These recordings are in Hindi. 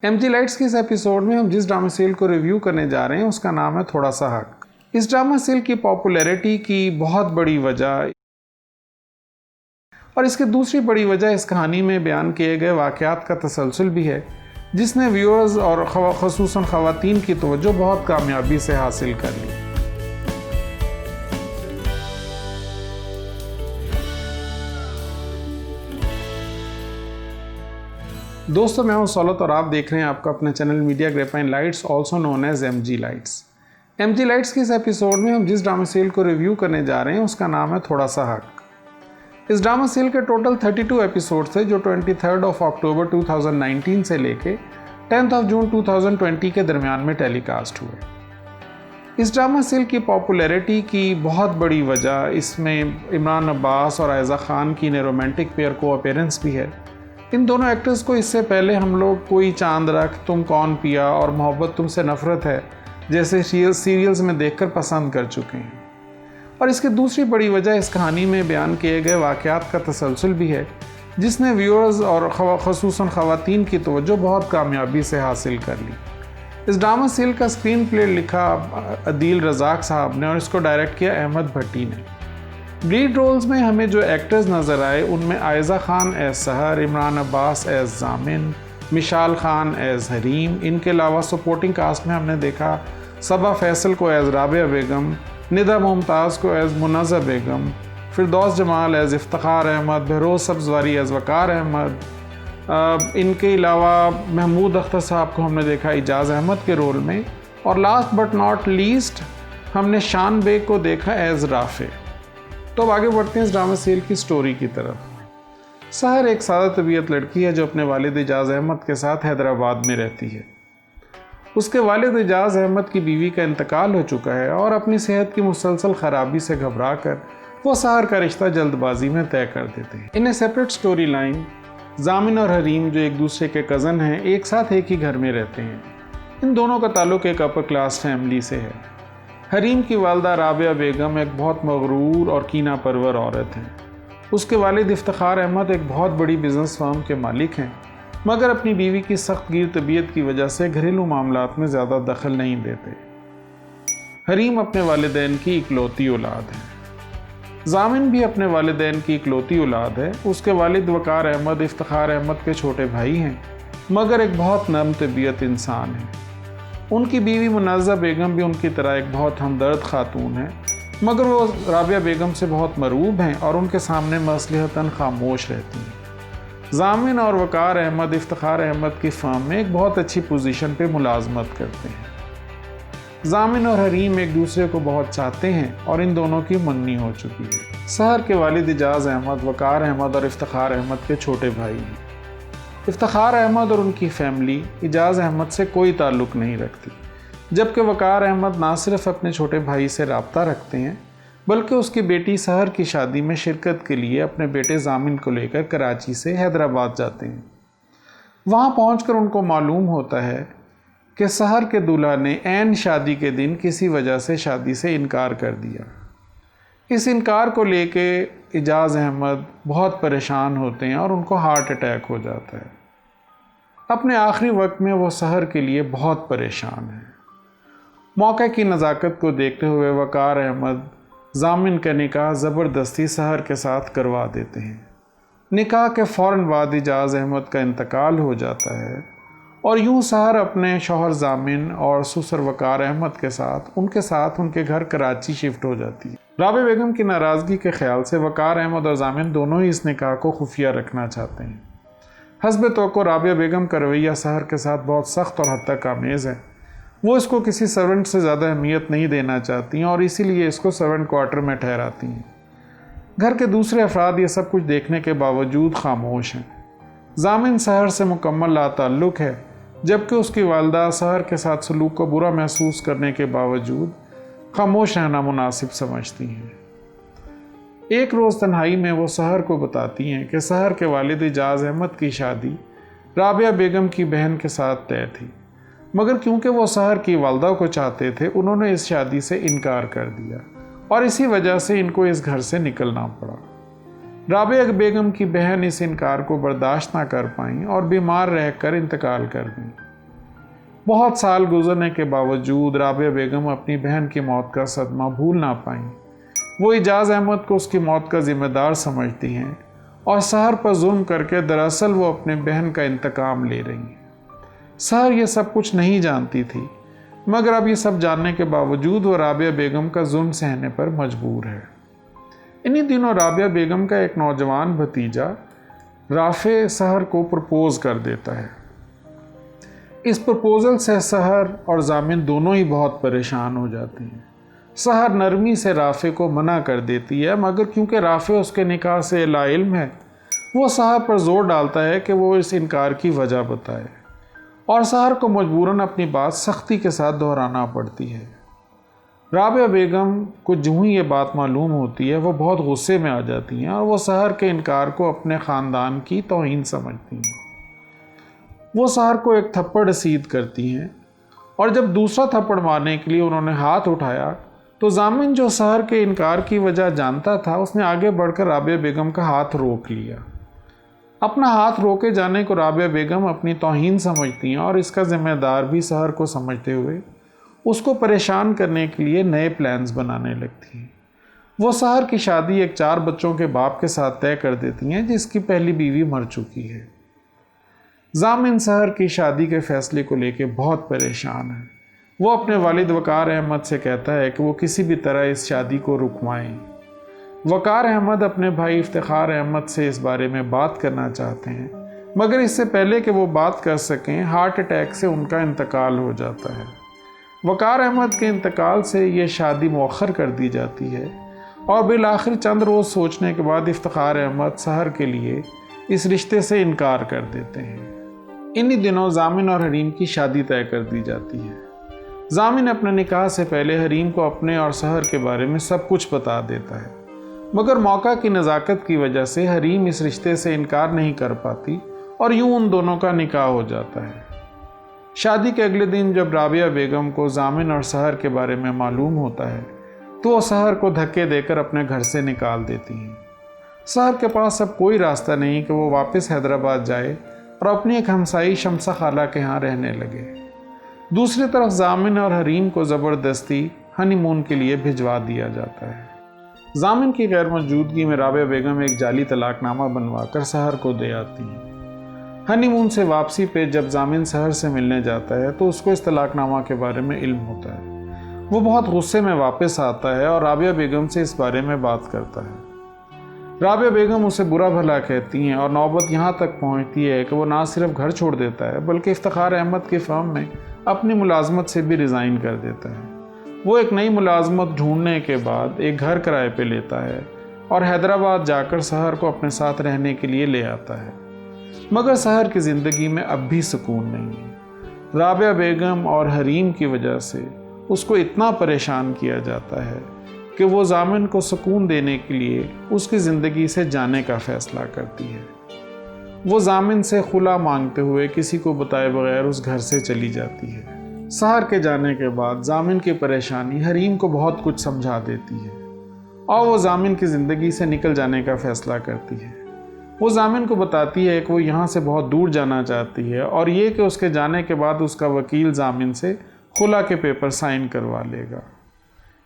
एमजी लाइट्स के इस एपिसोड में हम जिस ड्रामा सीरियल को रिव्यू करने जा रहे हैं उसका नाम है थोड़ा सा हक। इस ड्रामा सीरियल की पॉपुलैरिटी की बहुत बड़ी वजह और इसकी दूसरी बड़ी वजह इस कहानी में बयान किए गए वाक़यात का तसलसल भी है, जिसने व्यूअर्स और ख़ुसूसन ख़वातीन की तवज्जो बहुत कामयाबी से हासिल कर ली। दोस्तों, मैं हूं सौलत और आप देख रहे हैं आपका अपना channel media grapevine lights, also known as MG lights. MG lights के इस एपिसोड में हम जिस ड्रामा सीरियल को रिव्यू करने जा रहे हैं उसका नाम है थोड़ा सा हक। इस ड्रामा सीरियल के टोटल 32 एपिसोड थे जो 23 अक्टूबर 2019 से लेके 10 जून 2020 के दरमियान में टेलीकास्ट हुए। इस ड्रामा सीरियल की पॉपुलैरिटी की बहुत बड़ी वजह इसमें इमरान अब्बास और आयज़ा खान की ने रोमांटिक पेयर को अपीयरेंस भी है। इन दोनों एक्टर्स को इससे पहले हम लोग कोई चांद रख, तुम कौन पिया और मोहब्बत तुमसे नफ़रत है जैसे सीरियल्स में देखकर पसंद कर चुके हैं। और इसकी दूसरी बड़ी वजह इस कहानी में बयान किए गए वाक़यात का तसलसल भी है, जिसने व्यूअर्स और ख़ुसूसन ख़वातीन की तवज्जो बहुत कामयाबी से हासिल कर ली। इस ड्रामा सीरियल का स्क्रीन प्ले लिखा अदील रज़ाक साहब ने और इसको डायरेक्ट किया अहमद भट्टी ने। लीड रोल्स में हमें जो एक्टर्स नज़र आए उनमें आयज़ा खान एज़ सहर, इमरान अब्बास एज़ जामिन, मिशाल खान एज़ हरीम। इनके अलावा सपोर्टिंग कास्ट में हमने देखा सबा फैसल को एज़ राबिया बेगम, निदा मुमताज़ को एज़ मुनज़्ज़ा बेगम, फिरदौस जमाल एज़ इफ्तिखार अहमद, बहरोज़ सब्ज़वारी एज़ वक़ार अहमद। इनके अलावा महमूद अख्तर साहब को हमने देखा इजाज़ अहमद के रोल में। और लास्ट बट नॉट लीस्ट हमने शान बेग को देखा एज़ राफ़े। तो अब आगे बढ़ते हैं इस ड्रामा सीरियल की स्टोरी की तरफ। सहर एक सादा तबीयत लड़की है जो अपने वालिद इजाज़ अहमद के साथ हैदराबाद में रहती है। उसके वालिद इजाज़ अहमद की बीवी का इंतकाल हो चुका है और अपनी सेहत की मुसलसल ख़राबी से घबरा कर वो सहर का रिश्ता जल्दबाजी में तय कर देते हैं। इन ए सेपरेट स्टोरी लाइन, जामिन और हरीम जो एक दूसरे के कज़न हैं एक साथ एक ही घर में रहते हैं। इन दोनों का ताल्लुक़ एक अपर क्लास फैमिली से है। हरीम की वालदा राबिया बेगम एक बहुत मगरूर और कीना परवर औरत हैं। उसके वालिद इफ्तिखार अहमद एक बहुत बड़ी बिज़नेस फर्म के मालिक हैं, मगर अपनी बीवी की सख्त गिर तबीयत की वजह से घरेलू मामलात में ज़्यादा दखल नहीं देते। हरीम अपने वालिदैन की इकलौती औलाद है। जामिन भी अपने वालिदैन की इकलौती औलाद है। उसके वालिद वक़ार अहमद इफ्तिखार अहमद के छोटे भाई हैं, मगर एक बहुत नरम तबीयत इंसान है। उनकी बीवी मुनज़्ज़ा बेगम भी उनकी तरह एक बहुत हमदर्द खातून है, मगर वो राबिया बेगम से बहुत मरूब हैं और उनके सामने मसलहतन खामोश रहती हैं। जामिन और वक़ार अहमद इफ्तिखार अहमद की फ़र्म में एक बहुत अच्छी पोजीशन पे मुलाजमत करते हैं। जामिन और हरीम एक दूसरे को बहुत चाहते हैं और इन दोनों की मंगनी हो चुकी है। सहर के वालिद इजाज़ अहमद वक़ार अहमद और इफ्तिखार अहमद के छोटे भाई हैं। इफ्तिखार अहमद और उनकी फैमिली इजाज़ अहमद से कोई ताल्लुक़ नहीं रखती, जबकि वक़ार अहमद ना सिर्फ अपने छोटे भाई से रब्ता रखते हैं बल्कि उसकी बेटी सहर की शादी में शिरकत के लिए अपने बेटे जामिन को लेकर कराची से हैदराबाद जाते हैं। वहाँ पहुँचकर उनको मालूम होता है कि सहर के दूल्हा ने ऐन शादी के दिन किसी वजह से शादी से इनकार कर दिया। इस इनकार को लेके इजाज़ अहमद बहुत परेशान होते हैं और उनको हार्ट अटैक हो जाता है। अपने आखिरी वक्त में वो सहर के लिए बहुत परेशान है। मौके की नज़ाकत को देखते हुए वक़ार अहमद जामिन का निकाह ज़बरदस्ती सहर के साथ करवा देते हैं। निकाह के फ़ौरन बाद इजाज़ अहमद का इंतकाल हो जाता है और यूं सहर अपने शौहर जामिन और ससुर वक़ार अहमद के साथ उनके घर कराची शिफ्ट हो जाती है। राबिया बेगम की नाराज़गी के ख्याल से वक़ार अहमद और जामिन दोनों ही इस निकाह को खुफिया रखना चाहते हैं। हस्ब तौक़्क़ो राबिया बेगम का रवैया सहर के साथ बहुत सख्त और हद तक आमेज़ है। वो इसको किसी सर्वेंट से ज़्यादा अहमियत नहीं देना चाहती हैं और इसीलिए इसको सर्वेंट क्वार्टर में ठहराती हैं। घर के दूसरे अफराद ये सब कुछ देखने के बावजूद खामोश हैं। जामिन सहर से मुकम्मल लाताल्लुक़ है, जबकि उसकी वालदा सहर के साथ सलूक को बुरा महसूस करने के बावजूद खामोश रहना मुनासिब समझती हैं। एक रोज़ तन्हाई में वो सहर को बताती हैं कि सहर के वालिद इजाज़ अहमद की शादी राबिया बेगम की बहन के साथ तय थी, मगर क्योंकि वो सहर की वालदा को चाहते थे उन्होंने इस शादी से इनकार कर दिया और इसी वजह से इनको इस घर से निकलना पड़ा। राबिया बेगम की बहन इस इनकार को बर्दाश्त ना कर पाईं और बीमार रहकर इंतकाल कर गईं। बहुत साल गुजरने के बावजूद राबिया बेगम अपनी बहन की मौत का सदमा भूल ना पाईं। वो इजाज़ अहमद को उसकी मौत का ज़िम्मेदार समझती हैं और सहर पर जुल्म करके दरअसल वो अपने बहन का इंतकाम ले रही हैं। सहर ये सब कुछ नहीं जानती थी, मगर अब ये सब जानने के बावजूद वो राबिया बेगम का जुल्म सहने पर मजबूर है। इन्हीं दिनों राबिया बेगम का एक नौजवान भतीजा राफे सहर को प्रपोज कर देता है। इस प्रपोजल से सहर और जामिन दोनों ही बहुत परेशान हो जाती हैं। सहर नरमी से राफे को मना कर देती है, मगर क्योंकि राफे उसके निकाह से लाइल्म है, वो सहर पर जोर डालता है कि वो इस इनकार की वजह बताए और सहर को मजबूरन अपनी बात सख्ती के साथ दोहराना पड़ती है। राबिया बेगम को जो ही ये बात मालूम होती है वो बहुत गुस्से में आ जाती हैं और वो सहर के इनकार को अपने ख़ानदान की तौहीन समझती हैं। वो सहर को एक थप्पड़ रसीद करती हैं और जब दूसरा थप्पड़ मारने के लिए उन्होंने हाथ उठाया तो जामिन, जो सहर के इनकार की वजह जानता था, उसने आगे बढ़कर राबिया बेगम का हाथ रोक लिया। अपना हाथ रोके जाने को राबिया बेगम अपनी तौहीन समझती हैं और इसका ज़िम्मेदार भी सहर को समझते हुए उसको परेशान करने के लिए नए प्लान्स बनाने लगती हैं। वो सहर की शादी एक 4 बच्चों के बाप के साथ तय कर देती हैं, जिसकी पहली बीवी मर चुकी है। जामिन सहर की शादी के फैसले को लेकर बहुत परेशान है। वो अपने वालिद वकार अहमद से कहता है कि वो किसी भी तरह इस शादी को रुकवाएं। वकार अहमद अपने भाई इफ्तिखार अहमद से इस बारे में बात करना चाहते हैं, मगर इससे पहले कि वो बात कर सकें, हार्ट अटैक से उनका इंतकाल हो जाता है। वकार अहमद के इंतकाल से ये शादी मौखर कर दी जाती है और बिल आखिर चंद रोज़ सोचने के बाद इफ्तिखार अहमद सहर के लिए इस रिश्ते से इनकार कर देते हैं। इन्हीं दिनों जामिन और हरीम की शादी तय कर दी जाती है। जामिन अपने निकाह से पहले हरीम को अपने और सहर के बारे में सब कुछ बता देता है, मगर मौका की नज़ाकत की वजह से हरीम इस रिश्ते से इनकार नहीं कर पाती और यूं उन दोनों का निकाह हो जाता है। शादी के अगले दिन जब राबिया बेगम को जामिन और सहर के बारे में मालूम होता है तो वो सहर को धक्के देकर अपने घर से निकाल देती हैं। सहर के पास अब कोई रास्ता नहीं कि वो वापस हैदराबाद जाए और अपनी एक हमसाई शमसा खाला के यहाँ रहने लगे। दूसरी तरफ जामिन और हरीम को ज़बरदस्ती हनीमून के लिए भिजवा दिया जाता है। जामिन की गैर मौजूदगी में राबिया बेगम एक जाली तलाकनामा बनवाकर सहर को दे आती हैं। हनीमून से वापसी पे जब जामिन सहर से मिलने जाता है तो उसको इस तलाकनामा के बारे में इल्म होता है। वो बहुत गुस्से में वापस आता है और राबिया बेगम से इस बारे में बात करता है। राबिया बेगम उसे बुरा भला कहती हैं और नौबत यहाँ तक पहुँचती है कि वो ना सिर्फ घर छोड़ देता है बल्कि इफ्तिखार अहमद की फर्म में अपनी मुलाजमत से भी रिज़ाइन कर देता है। वो एक नई मुलाजमत ढूंढने के बाद एक घर किराए पे लेता है और हैदराबाद जाकर सहर को अपने साथ रहने के लिए ले आता है, मगर सहर की ज़िंदगी में अब भी सुकून नहीं है। राबिया बेगम और हरीम की वजह से उसको इतना परेशान किया जाता है कि वो जामिन को सुकून देने के लिए उसकी ज़िंदगी से जाने का फ़ैसला करती है। वो जामिन से खुला मांगते हुए किसी को बताए बगैर उस घर से चली जाती है। सहर के जाने के बाद जामिन की परेशानी हरीम को बहुत कुछ समझा देती है और वो जामिन की ज़िंदगी से निकल जाने का फ़ैसला करती है। वो जामिन को बताती है कि वो यहाँ से बहुत दूर जाना चाहती है और ये कि उसके जाने के बाद उसका वकील जामिन से खुला के पेपर साइन करवा लेगा।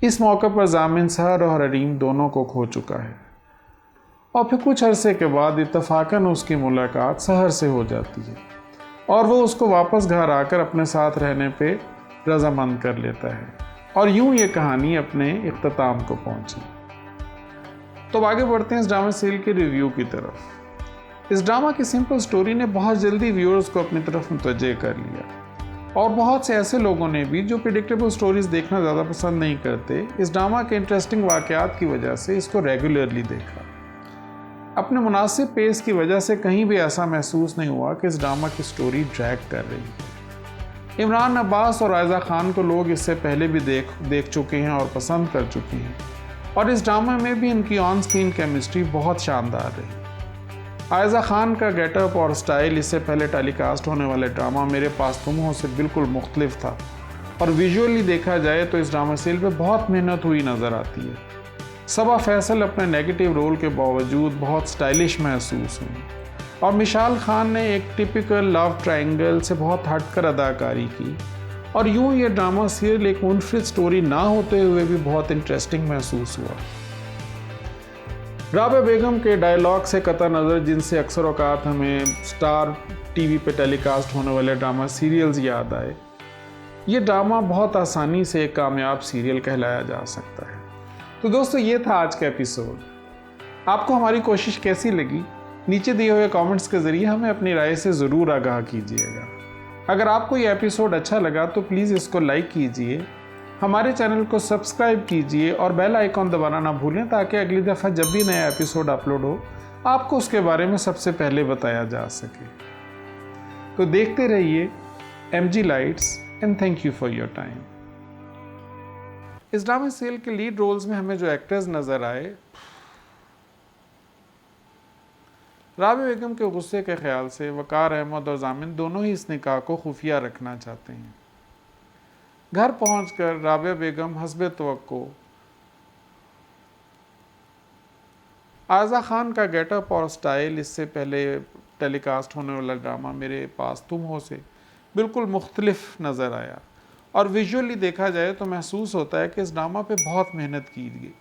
इस मौके पर जामिन सहर और हरीम दोनों को खो चुका है और फिर कुछ अरसे के बाद इत्तफाकन उसकी मुलाकात सहर से हो जाती है और वो उसको वापस घर आकर अपने साथ रहने पे रजामंद कर लेता है और यूं ये कहानी अपने इख्तिताम को पहुंची। तो आगे बढ़ते हैं इस ड्रामा सीरियल के रिव्यू की तरफ। इस ड्रामा की सिंपल स्टोरी ने बहुत जल्दी व्यूअर्स को अपनी तरफ मुतवज्जे कर लिया और बहुत से ऐसे लोगों ने भी जो प्रेडिक्टेबल स्टोरीज़ देखना ज़्यादा पसंद नहीं करते, इस ड्रामा के इंटरेस्टिंग वाक़यात की वजह से इसको रेगुलरली देखा। अपने मुनासिब पेस की वजह से कहीं भी ऐसा महसूस नहीं हुआ कि इस ड्रामा की स्टोरी ड्रैग कर रही है। इमरान अब्बास और आयज़ा खान को लोग इससे पहले भी देख चुके हैं और पसंद कर चुके हैं और इस ड्रामा में भी इनकी ऑन स्क्रीन केमिस्ट्री बहुत शानदार रही। आयज़ा खान का गेटअप और स्टाइल इससे पहले टेलीकास्ट होने वाले ड्रामा मेरे पास तुम हो से बिल्कुल मुख्तलिफ था और विजुअली देखा जाए तो इस ड्रामा सीरियल पे बहुत मेहनत हुई नज़र आती है। सबा फैसल अपने नेगेटिव रोल के बावजूद बहुत स्टाइलिश महसूस हुई। और मिशाल खान ने एक टिपिकल लव ट्रायंगल से बहुत हटकर अदाकारी की और यूं ये ड्रामा सीरियल एक मुनफरिद स्टोरी ना होते हुए भी बहुत इंटरेस्टिंग महसूस हुआ। राबिया बेगम के डायलॉग से कतई नज़र, जिनसे अक्सर औकात हमें स्टार टीवी पे टेलीकास्ट होने वाले ड्रामा सीरियल्स याद आए, ये ड्रामा बहुत आसानी से एक कामयाब सीरियल कहलाया जा सकता है। तो दोस्तों, ये था आज का एपिसोड। आपको हमारी कोशिश कैसी लगी? नीचे दिए हुए कमेंट्स के ज़रिए हमें अपनी राय से ज़रूर आगाह कीजिएगा। अगर आपको ये एपिसोड अच्छा लगा तो प्लीज़ इसको लाइक कीजिए, हमारे चैनल को सब्सक्राइब कीजिए और बेल आइकॉन दबाना ना भूलें, ताकि अगली दफ़ा जब भी नया एपिसोड अपलोड हो आपको उसके बारे में सबसे पहले बताया जा सके। तो देखते रहिए MG lights and thank you for your time. इस ड्रामा सीरियल के लीड रोल्स में हमें जो एक्टर्स नज़र आए, राबिया बेगम के गुस्से के ख्याल से वकार अहमद और जामिन दोनों ही इस निकाह को खुफिया रखना चाहते हैं। घर पहुंचकर राबिया बेगम हस्बे तवक्को आज़ा खान का गेटअप और स्टाइल इससे पहले टेलीकास्ट होने वाला ड्रामा मेरे पास तुम हो से बिल्कुल मुख्तलिफ नज़र आया और विजुअली देखा जाए तो महसूस होता है कि इस ड्रामा पे बहुत मेहनत की गई।